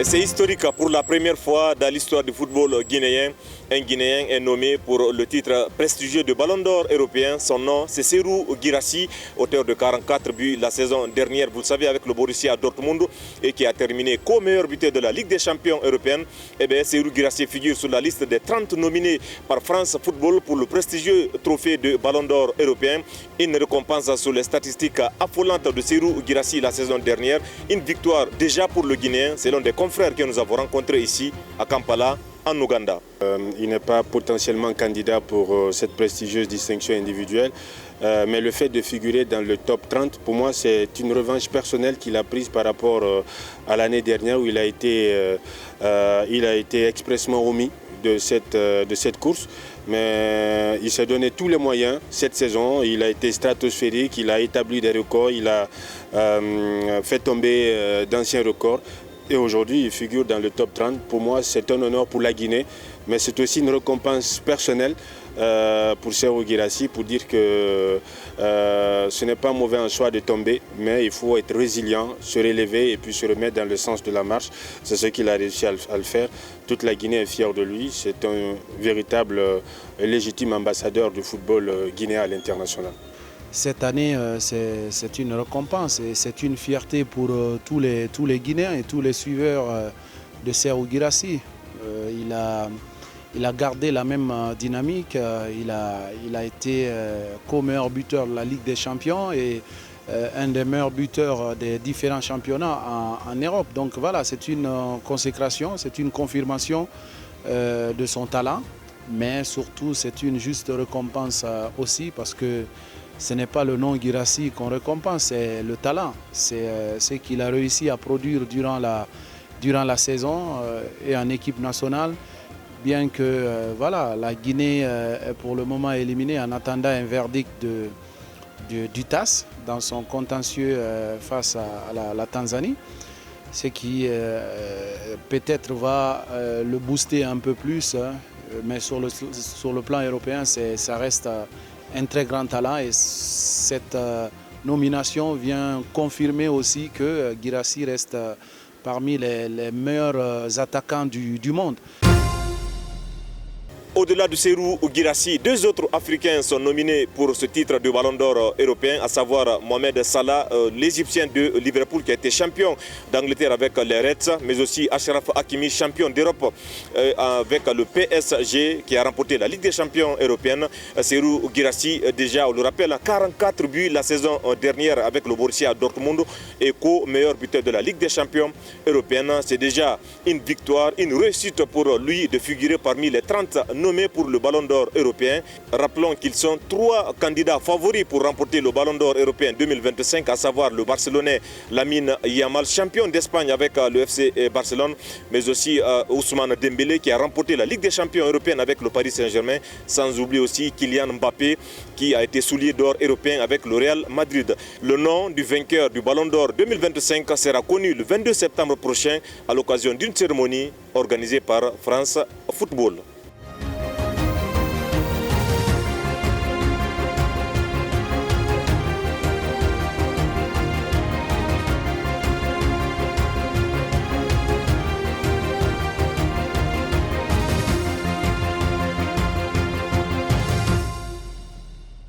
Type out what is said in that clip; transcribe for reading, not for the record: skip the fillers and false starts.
C'est historique pour la première fois dans l'histoire du football guinéen. Un Guinéen est nommé pour le titre prestigieux de Ballon d'Or européen. Son nom, c'est Serhou Guirassy, auteur de 44 buts la saison dernière, vous le savez, avec le Borussia Dortmund, et qui a terminé co-meilleur buteur de la Ligue des champions européenne. Eh bien, Serhou Guirassy figure sur la liste des 30 nominés par France Football pour le prestigieux trophée de Ballon d'Or européen. Une récompense sur les statistiques affolantes de Serhou Guirassy la saison dernière. Une victoire déjà pour le Guinéen, selon des confrères que nous avons rencontrés ici à Kampala, en Ouganda. Il n'est pas potentiellement candidat pour cette prestigieuse distinction individuelle, mais le fait de figurer dans le top 30, pour moi, c'est une revanche personnelle qu'il a prise par rapport à l'année dernière où il a été expressément omis de cette course. Mais il s'est donné tous les moyens cette saison. Il a été stratosphérique, il a établi des records, il a fait tomber d'anciens records. Et aujourd'hui, il figure dans le top 30. Pour moi, c'est un honneur pour la Guinée, mais c'est aussi une récompense personnelle pour Serhou Guirassy, pour dire que ce n'est pas mauvais en soi de tomber, mais il faut être résilient, se relever et puis se remettre dans le sens de la marche. C'est ce qu'il a réussi à le faire. Toute la Guinée est fière de lui. C'est un véritable légitime ambassadeur du football guinéen à l'international. Cette année, c'est une récompense et c'est une fierté pour tous les Guinéens et tous les suiveurs de Serhou Guirassy. Il a gardé la même dynamique. Il a été co-meilleur buteur de la Ligue des champions et un des meilleurs buteurs des différents championnats en Europe. Donc voilà, c'est une consécration, c'est une confirmation de son talent, mais surtout c'est une juste récompense aussi parce que ce n'est pas le nom Guirassy qu'on récompense, c'est le talent. C'est ce qu'il a réussi à produire durant la saison et en équipe nationale. Bien que voilà, la Guinée est pour le moment éliminée en attendant un verdict du TAS dans son contentieux face à la Tanzanie. Ce qui peut-être va le booster un peu plus, mais sur le plan européen, ça reste un très grand talent et cette nomination vient confirmer aussi que Guirassy reste parmi les meilleurs attaquants du monde. Au-delà de Serhou Guirassy, deux autres Africains sont nominés pour ce titre de Ballon d'Or européen, à savoir Mohamed Salah, l'Égyptien de Liverpool qui a été champion d'Angleterre avec les Reds, mais aussi Achraf Hakimi, champion d'Europe avec le PSG qui a remporté la Ligue des champions européenne. Serhou Guirassy, déjà on le rappelle, 44 buts la saison dernière avec le Borussia Dortmund et co-meilleur buteur de la Ligue des champions européenne. C'est déjà une victoire, une réussite pour lui de figurer parmi les 30 nommés pour le Ballon d'Or européen. Rappelons qu'ils sont trois candidats favoris pour remporter le Ballon d'Or européen 2025, à savoir le Barcelonais Lamine Yamal, champion d'Espagne avec le FC Barcelone, mais aussi Ousmane Dembélé qui a remporté la Ligue des champions européenne avec le Paris Saint-Germain, sans oublier aussi Kylian Mbappé qui a été soulier d'or européen avec le Real Madrid. Le nom du vainqueur du Ballon d'Or 2025 sera connu le 22 septembre prochain à l'occasion d'une cérémonie organisée par France Football.